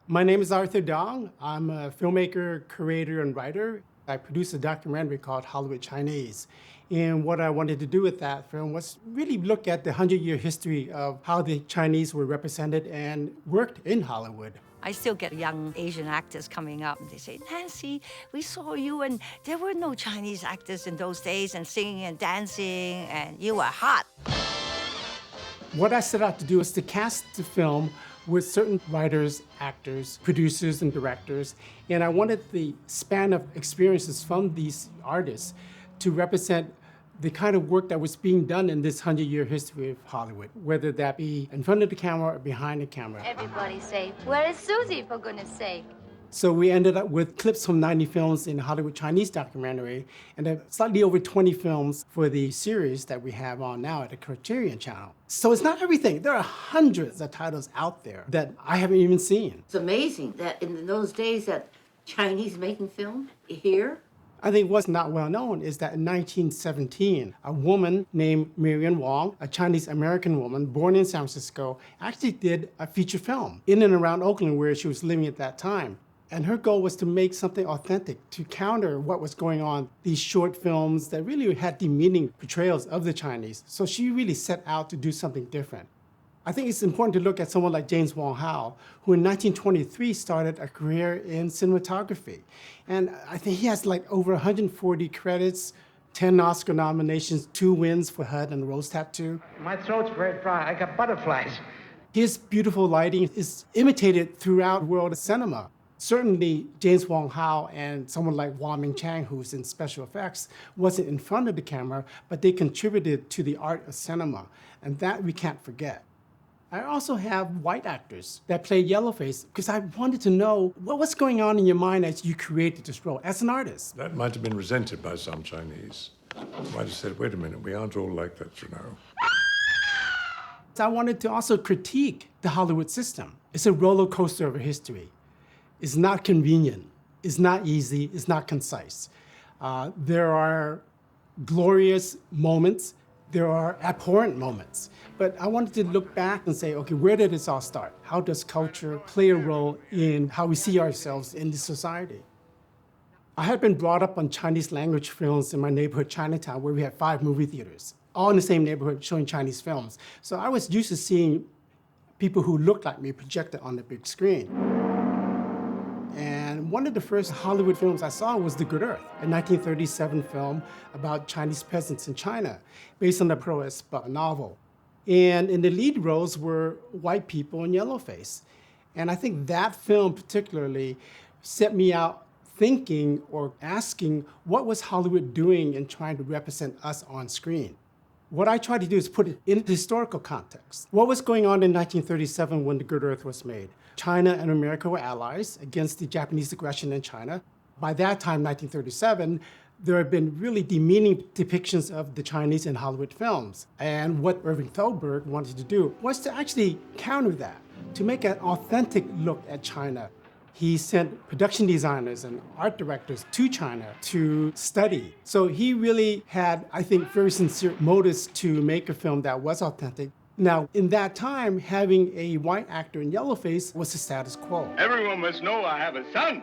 My name is Arthur Dong. I'm a filmmaker, curator, and writer. I produced a documentary called Hollywood Chinese. And what I wanted to do with that film was really look at the 100-year history of how the Chinese were represented and worked in Hollywood. I still get young Asian actors coming up and they say, Nancy, we saw you and there were no Chinese actors in those days and singing and dancing and you were hot. What I set out to do is to cast the film with certain writers, actors, producers, and directors. And I wanted the span of experiences from these artists to represent the kind of work that was being done in this 100-year history of Hollywood, whether that be in front of the camera or behind the camera. Everybody say, where is Susie, for goodness sake? So we ended up with clips from 90 films in the Hollywood Chinese documentary, and then slightly over 20 films for the series that we have on now at the Criterion Channel. So it's not everything. There are hundreds of titles out there that I haven't even seen. It's amazing that in those days that Chinese making film here. I think what's not well known is that in 1917, a woman named Wayne Wang, a Chinese-American woman born in San Francisco, actually did a feature film in and around Oakland where she was living at that time. And her goal was to make something authentic, to counter what was going on, these short films that really had demeaning portrayals of the Chinese. So she really set out to do something different. I think it's important to look at someone like James Wong Howe, who in 1923 started a career in cinematography. And I think he has like over 140 credits, 10 Oscar nominations, 2 wins for HUD and Rose Tattoo. My throat's very dry. I got butterflies. His beautiful lighting is imitated throughout the world of cinema. Certainly, James Wong Howe and someone like Wang Chang, who's in special effects, wasn't in front of the camera, but they contributed to the art of cinema, and that we can't forget. I also have white actors that play yellowface because I wanted to know what was going on in your mind as you created this role as an artist. That might have been resented by some Chinese. Might have said, wait a minute, we aren't all like that, you know. I wanted to also critique the Hollywood system. It's a roller coaster of a history. It's not convenient, it's not easy, it's not concise. There are glorious moments, there are abhorrent moments. But I wanted to look back and say, okay, where did this all start? How does culture play a role in how we see ourselves in this society? I had been brought up on Chinese language films in my neighborhood, Chinatown, where we had 5 movie theaters, all in the same neighborhood showing Chinese films. So I was used to seeing people who looked like me projected on the big screen. And one of the first Hollywood films I saw was The Good Earth, a 1937 film about Chinese peasants in China, based on the Prose novel. And in the lead roles were white people in yellowface. And I think that film particularly set me out thinking or asking what was Hollywood doing in trying to represent us on screen. What I tried to do is put it in historical context. What was going on in 1937 when The Good Earth was made? China and America were allies against the Japanese aggression in China. By that time, 1937, there had been really demeaning depictions of the Chinese in Hollywood films. And what Irving Thalberg wanted to do was to actually counter that, to make an authentic look at China. He sent production designers and art directors to China to study. So he really had, I think, very sincere motives to make a film that was authentic. Now, in that time, having a white actor in yellowface was the status quo. Everyone must know I have a son.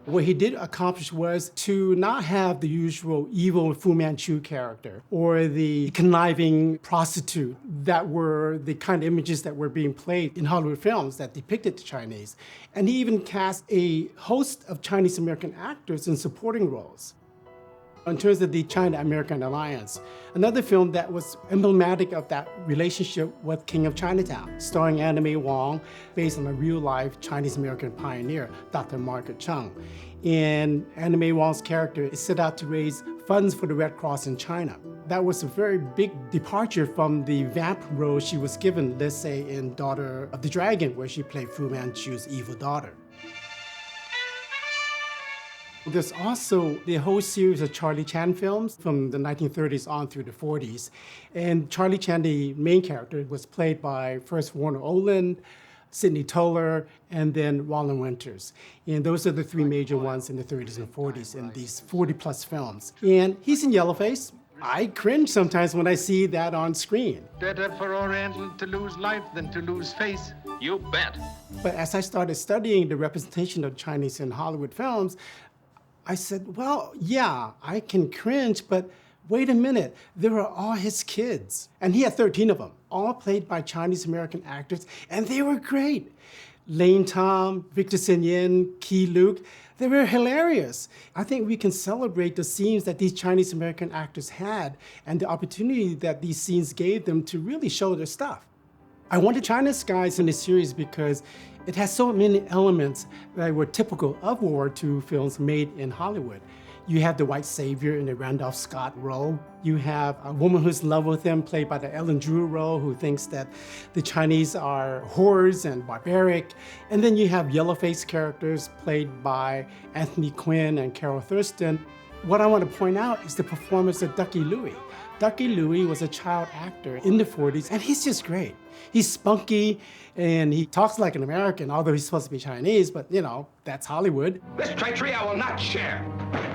What he did accomplish was to not have the usual evil Fu Manchu character or the conniving prostitute that were the kind of images that were being played in Hollywood films that depicted the Chinese. And he even cast a host of Chinese-American actors in supporting roles. In terms of the China-American alliance, another film that was emblematic of that relationship was King of Chinatown, starring Anna May Wong, based on a real-life Chinese-American pioneer, Dr. Margaret Chung. And Anna May Wong's character is set out to raise funds for the Red Cross in China. That was a very big departure from the vamp role she was given, let's say, in Daughter of the Dragon, where she played Fu Manchu's evil daughter. There's also the whole series of Charlie Chan films from the 1930s on through the 40s. And Charlie Chan, the main character, was played by first Warner Oland, Sidney Toler, and then Roland Winters. And those are the 3 major ones in the 30s and 40s in these 40-plus films. And he's in yellowface. I cringe sometimes when I see that on screen. Better for Oriental to lose life than to lose face. You bet. But as I started studying the representation of Chinese in Hollywood films, I said, well, yeah, I can cringe, but wait a minute, they were all his kids. And he had 13 of them, all played by Chinese American actors, and they were great. Lane Tom, Victor Sen Yin, Key Luke, they were hilarious. I think we can celebrate the scenes that these Chinese American actors had and the opportunity that these scenes gave them to really show their stuff. I wanted China Skies in the series because it has so many elements that were typical of World War II films made in Hollywood. You have the white savior in the Randolph Scott role. You have a woman who's in love with him, played by the Ellen Drew role, who thinks that the Chinese are whores and barbaric. And then you have yellowface characters played by Anthony Quinn and Carol Thurston. What I want to point out is the performance of Ducky Louie. Ducky Louie was a child actor in the 40s, and he's just great. He's spunky, and he talks like an American, although he's supposed to be Chinese, but you know, that's Hollywood. This treachery I will not share.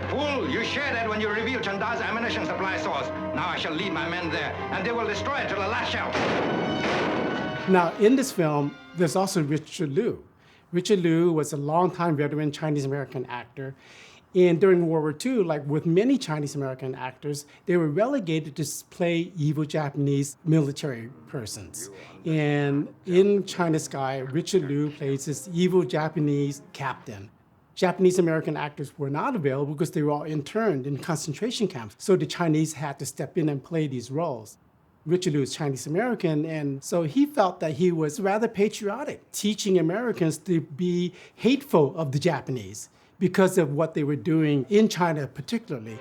Fool, you shared it when you revealed Chanda's ammunition supply source. Now I shall lead my men there, and they will destroy it to the last shell. Now, in this film, there's also Richard Liu. Richard Liu was a longtime veteran Chinese-American actor. And during World War II, like with many Chinese-American actors, they were relegated to play evil Japanese military persons. And in China Sky, Richard Liu plays this evil Japanese captain. Japanese-American actors were not available because they were all interned in concentration camps. So the Chinese had to step in and play these roles. Richard Liu is Chinese-American, and so he felt that he was rather patriotic, teaching Americans to be hateful of the Japanese because of what they were doing in China particularly.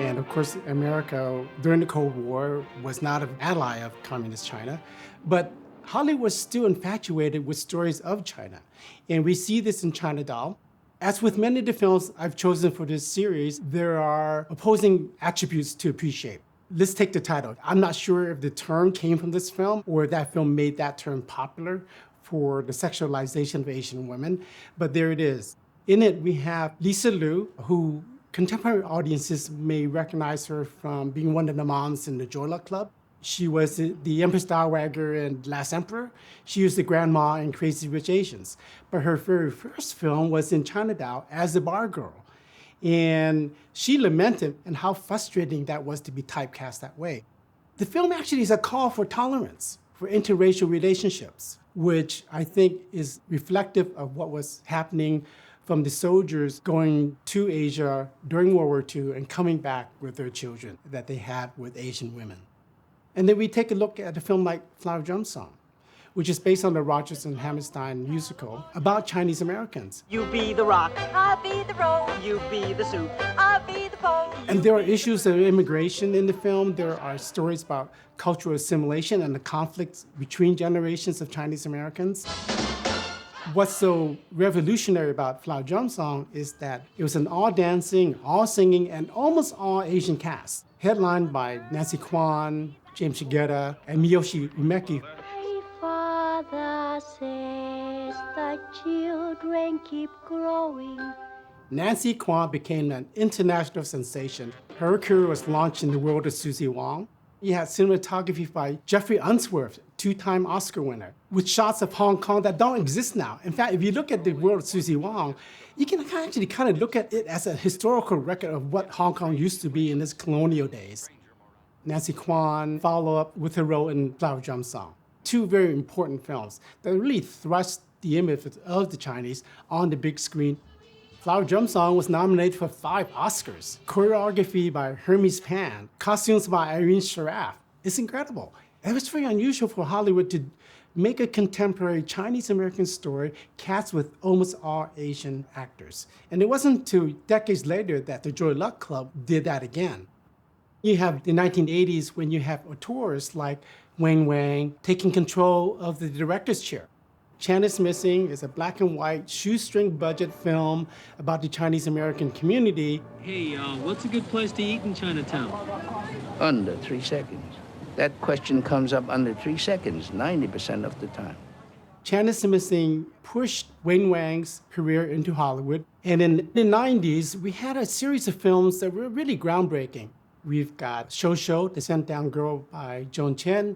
And of course, America during the Cold War was not an ally of communist China, but Hollywood was still infatuated with stories of China. And we see this in China Doll. As with many of the films I've chosen for this series, there are opposing attributes to appreciate. Let's take the title. I'm not sure if the term came from this film or if that film made that term popular for the sexualization of Asian women, but there it is. In it, we have Lisa Liu, who contemporary audiences may recognize her from being one of the moms in the Joy Luck Club. She was the Empress Dowager in Last Emperor. She was the grandma in Crazy Rich Asians. But her very first film was in China Doll as the bar girl. And she lamented and how frustrating that was to be typecast that way. The film actually is a call for tolerance, for interracial relationships, which I think is reflective of what was happening from the soldiers going to Asia during World War II and coming back with their children that they had with Asian women. And then we take a look at a film like Flower Drum Song, which is based on the Rodgers and Hammerstein musical about Chinese Americans. You be the rock, I'll be the roll, you be the soup. I'll be the bowl. And there are issues of immigration in the film. There are stories about cultural assimilation and the conflicts between generations of Chinese Americans. What's so revolutionary about Flower Drum Song is that it was an all dancing, all singing, and almost all Asian cast, headlined by Nancy Kwan, James Shigeta, and Miyoshi Umeki. My father says the children keep growing. Nancy Kwan became an international sensation. Her career was launched in the World of Suzie Wong. You had cinematography by Jeffrey Unsworth, two-time Oscar winner, with shots of Hong Kong that don't exist now. In fact, if you look at the World of Suzie Wong, you can actually kind of look at it as a historical record of what Hong Kong used to be in its colonial days. Nancy Kwan followed up with her role in Flower Drum Song. Two very important films that really thrust the image of the Chinese on the big screen. Flower Drum Song was nominated for 5 Oscars. Choreography by Hermes Pan, costumes by Irene Sharaf. It's incredible. It was very unusual for Hollywood to make a contemporary Chinese-American story cast with almost all Asian actors. And it wasn't until decades later that the Joy Luck Club did that again. You have the 1980s when you have auteurs like Wayne Wang taking control of the director's chair. China's Missing is a black and white shoestring budget film about the Chinese American community. Hey, what's a good place to eat in Chinatown? Under 3 seconds. That question comes up under 3 seconds, 90% of the time. Chinese cinema scene pushed Wayne Wang's career into Hollywood. And in the 90s, we had a series of films that were really groundbreaking. We've got Shou, The Sent Down Girl by Joan Chen.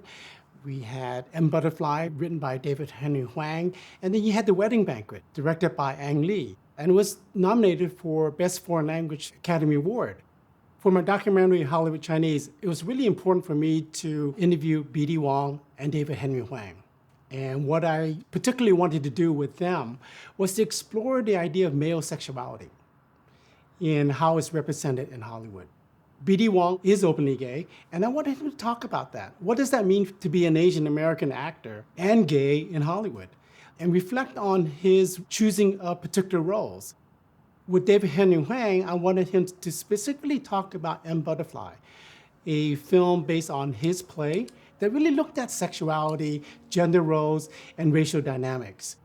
We had M. Butterfly, written by David Henry Hwang. And then you had The Wedding Banquet, directed by Ang Lee, and was nominated for Best Foreign Language Academy Award. For my documentary, Hollywood Chinese, it was really important for me to interview B.D. Wong and David Henry Hwang. And what I particularly wanted to do with them was to explore the idea of male sexuality and how it's represented in Hollywood. B.D. Wong is openly gay, and I wanted him to talk about that. What does that mean to be an Asian American actor and gay in Hollywood? And reflect on his choosing of particular roles. With David Henry Hwang, I wanted him to specifically talk about M. Butterfly, a film based on his play that really looked at sexuality, gender roles, and racial dynamics.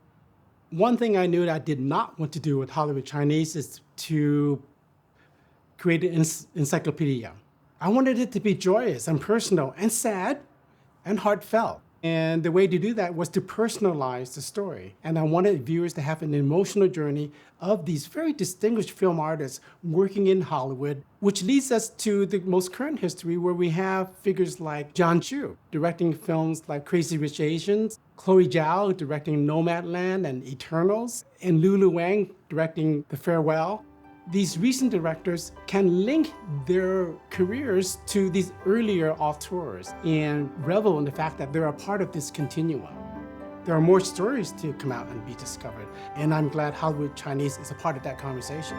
One thing I knew that I did not want to do with Hollywood Chinese is to create an encyclopedia. I wanted it to be joyous and personal and sad and heartfelt. And the way to do that was to personalize the story. And I wanted viewers to have an emotional journey of these very distinguished film artists working in Hollywood, which leads us to the most current history where we have figures like John Chu, directing films like Crazy Rich Asians, Chloe Zhao directing Nomadland and Eternals, and Lulu Wang directing The Farewell. These recent directors can link their careers to these earlier auteurs and revel in the fact that they're a part of this continuum. There are more stories to come out and be discovered, and I'm glad Hollywood Chinese is a part of that conversation.